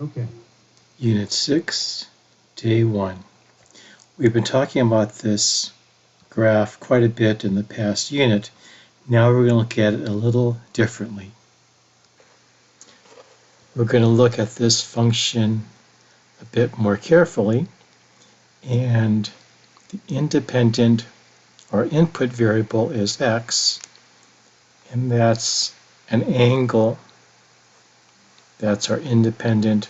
Okay. Unit 6, Day 1. We've been talking about this graph quite a bit in the past unit. Now we're going to look at it a little differently. We're going to look at this function a bit more carefully, and the independent or input variable is x, and that's an angle. That's our independent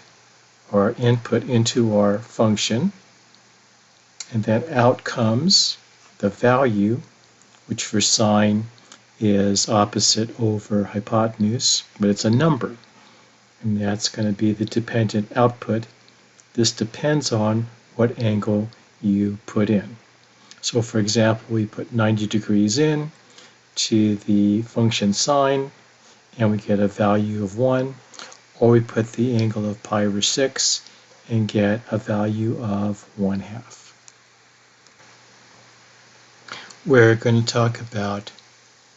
or input into our function. And then out comes the value, which for sine is opposite over hypotenuse, but it's a number. And that's going to be the dependent output. This depends on what angle you put in. So for example, we put 90 degrees in to the function sine, and we get a value of 1, or we put the angle of pi over 6 and get a value of 1/2. We're going to talk about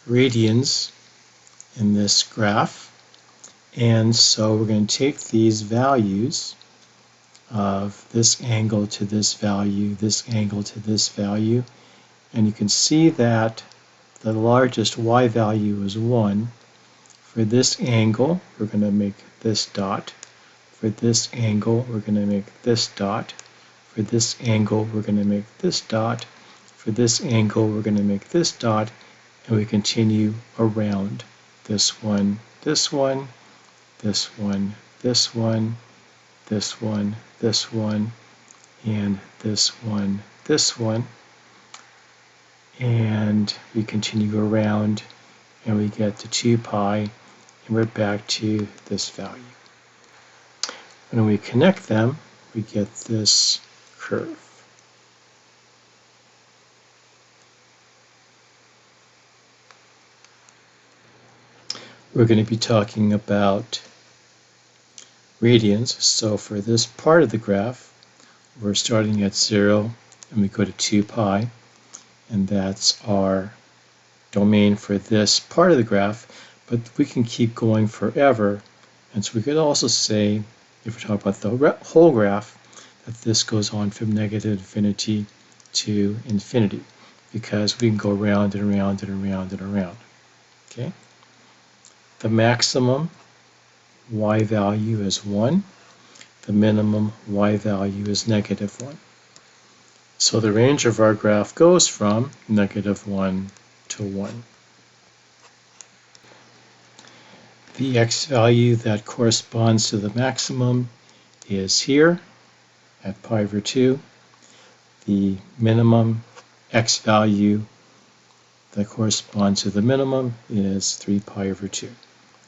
radians in this graph, and so we're going to take these values of this angle to this value, this angle to this value, and you can see that the largest y value is 1. For this angle, we're going to make this dot. For this angle, we're going to make this dot. For this angle, we're going to make this dot. For this angle, we're going to make this dot, and we continue around this one, this one, this one, this one, this one, this one, and this one, this one. And we continue around, and we get to 2 pi, and we're back to this value. When we connect them, we get this curve. We're going to be talking about radians. So for this part of the graph, we're starting at 0 and we go to 2 pi, and that's our domain for this part of the graph, but we can keep going forever. And so we could also say, if we're talking about the whole graph, that this goes on from negative infinity to infinity, because we can go around and around and around and around. Okay? The maximum y value is 1. The minimum y value is negative 1. So the range of our graph goes from negative 1 to 1. The x value that corresponds to the maximum is here at pi over 2. The minimum x value that corresponds to the minimum is 3 pi over 2.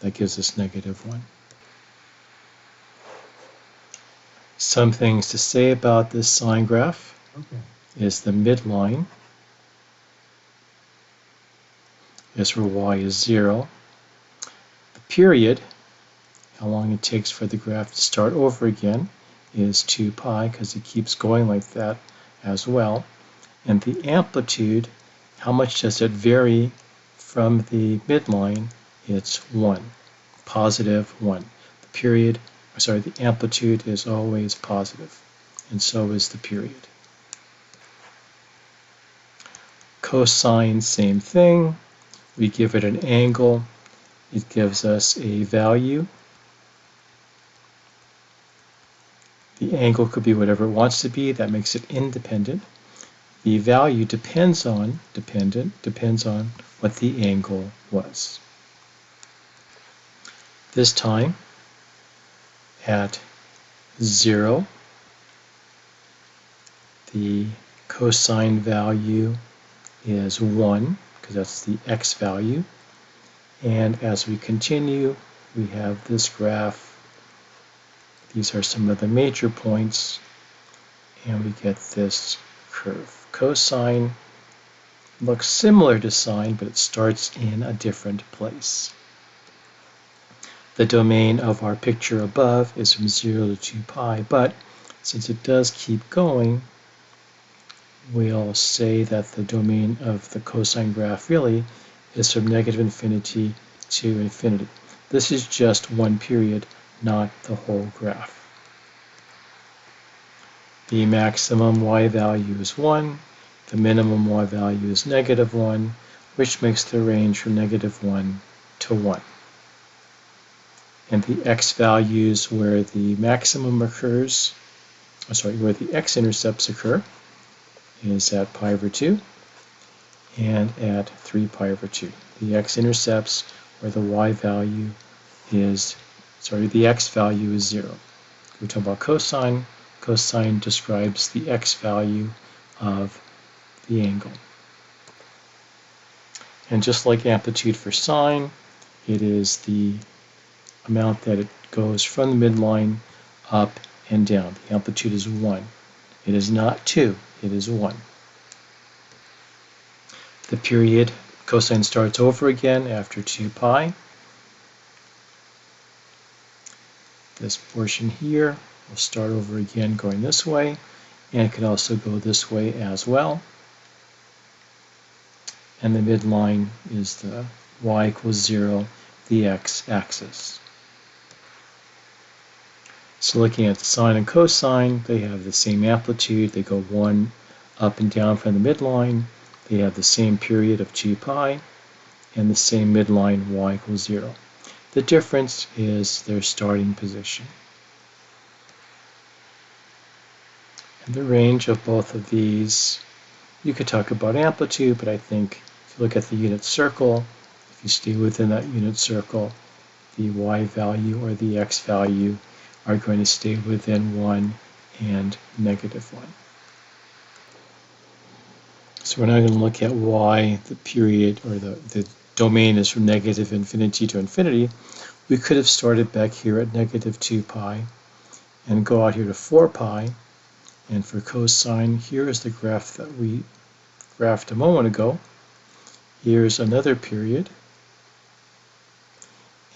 That gives us negative 1. Some things to say about this sine graph is the midline is where y is 0. The period, how long it takes for the graph to start over again, is 2 pi, because it keeps going like that as well. And the amplitude, how much does it vary from the midline? It's 1, positive 1. The amplitude is always positive, and so is the period. Cosine, same thing. We give it an angle. It gives us a value. The angle could be whatever it wants to be. That makes it independent. The value depends on what the angle was. This time, at 0, the cosine value is 1, because that's the x value. And as we continue, we have this graph. These are some of the major points, and we get this curve. Cosine looks similar to sine, but it starts in a different place. The domain of our picture above is from 0 to 2 pi, but since it does keep going, we'll say that the domain of the cosine graph really is from negative infinity to infinity. This is just one period, not the whole graph. The maximum y value is 1, the minimum y value is -1, which makes the range from -1 to 1. And the x values where the maximum occurs, where the x-intercepts occur, is at pi over 2 and at 3 pi over 2. The x-intercepts where the y value is, the x value is 0. We're talking about cosine. Cosine describes the x value of the angle. And just like amplitude for sine, it is the amount that it goes from the midline up and down. The amplitude is 1. It is not 2, it is 1. The period, cosine starts over again after 2 pi. This portion here will start over again going this way, and it can also go this way as well. And the midline is the y equals 0, the x-axis. So looking at sine and cosine, they have the same amplitude. They go 1 up and down from the midline. They have the same period of 2 pi and the same midline y equals 0. The difference is their starting position. And the range of both of these, you could talk about amplitude, but I think if you look at the unit circle, if you stay within that unit circle, the y value or the x value are going to stay within 1 and -1. So we're now going to look at why the period or the domain is from -infinity to infinity. We could have started back here at -2 pi and go out here to 4 pi. And for cosine, here is the graph that we graphed a moment ago. Here's another period.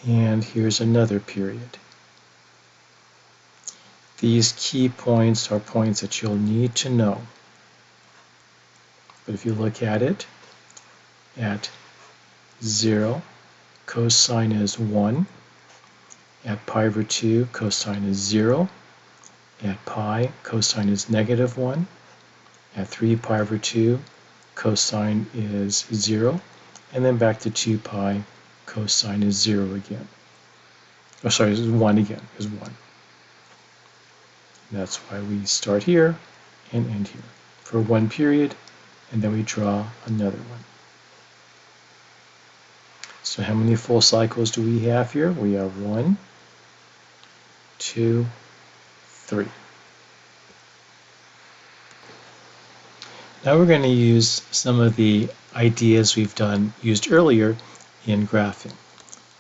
And here's another period. These key points are points that you'll need to know. But if you look at it, at 0, cosine is 1. At pi over 2, cosine is 0. At pi, cosine is -1. At 3 pi over 2, cosine is 0. And then back to 2 pi, cosine is 0 again. Oh, sorry, it's 1 again, is 1. That's why we start here and end here for one period, and then we draw another one. So how many full cycles do we have here? We have 1, 2, 3. Now we're going to use some of the ideas we've used earlier in graphing.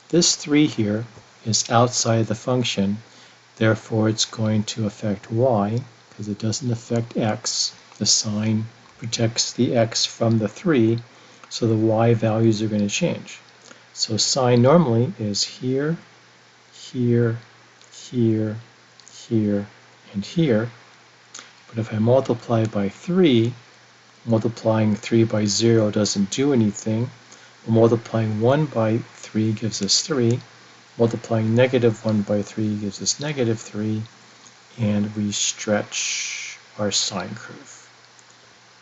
This 3 here is outside the function, therefore it's going to affect y because it doesn't affect x. The sign protects the x from the 3, so the y values are going to change. So sine normally is here, here, here, here, and here. But if I multiply by 3, multiplying 3 by 0 doesn't do anything. Well, multiplying 1 by 3 gives us 3. Multiplying -1 by 3 gives us -3. And we stretch our sine curve.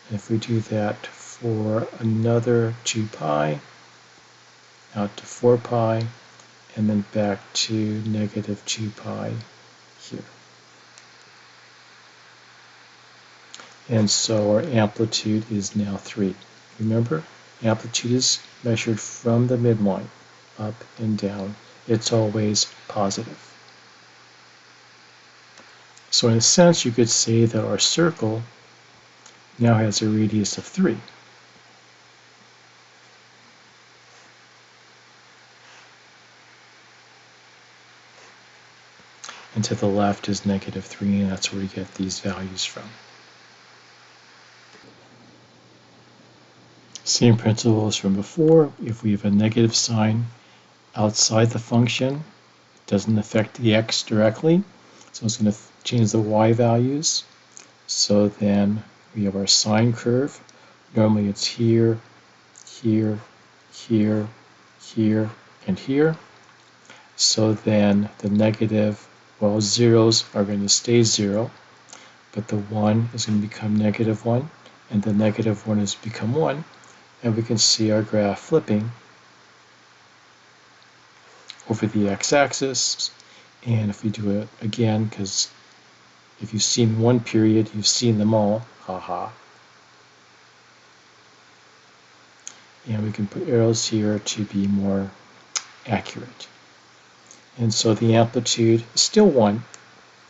And if we do that for another 2 pi, out to 4 pi, and then back to -2 pi here. And so our amplitude is now 3. Remember, amplitude is measured from the midline, up and down. It's always positive. So in a sense, you could say that our circle now has a radius of 3. And to the left is -3, and that's where we get these values from. Same principle as from before. If we have a negative sign outside the function, it doesn't affect the x directly, so it's going to change the y values. So then we have our sine curve. Normally it's here, here, here, here, and here. So then the negative, well, zeros are going to stay 0. but the 1 is going to become -1, and the -1 has become 1, and we can see our graph flipping over the x-axis. And if we do it again, because if you've seen one period, you've seen them all, haha. And we can put arrows here to be more accurate. And so the amplitude is still 1.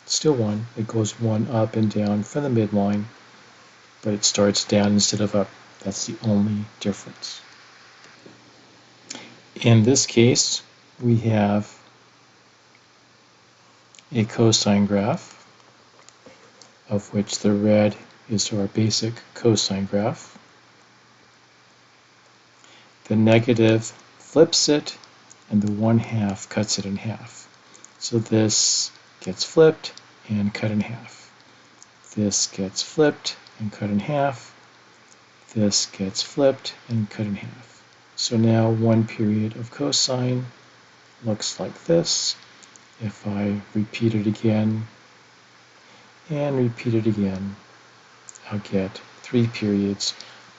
Still 1. It goes 1 up and down from the midline, but it starts down instead of up. That's the only difference. In this case, we have a cosine graph, of which the red is our basic cosine graph. The negative flips it, and the 1/2 cuts it in half. So this gets flipped and cut in half. This gets flipped and cut in half. This gets flipped and cut in half. So now one period of cosine looks like this. If I repeat it again and repeat it again, I'll get 3 periods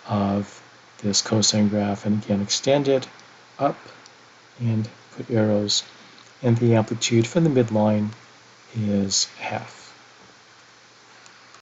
of this cosine graph, and again extend it up and put arrows, and the amplitude from the midline is 1/2.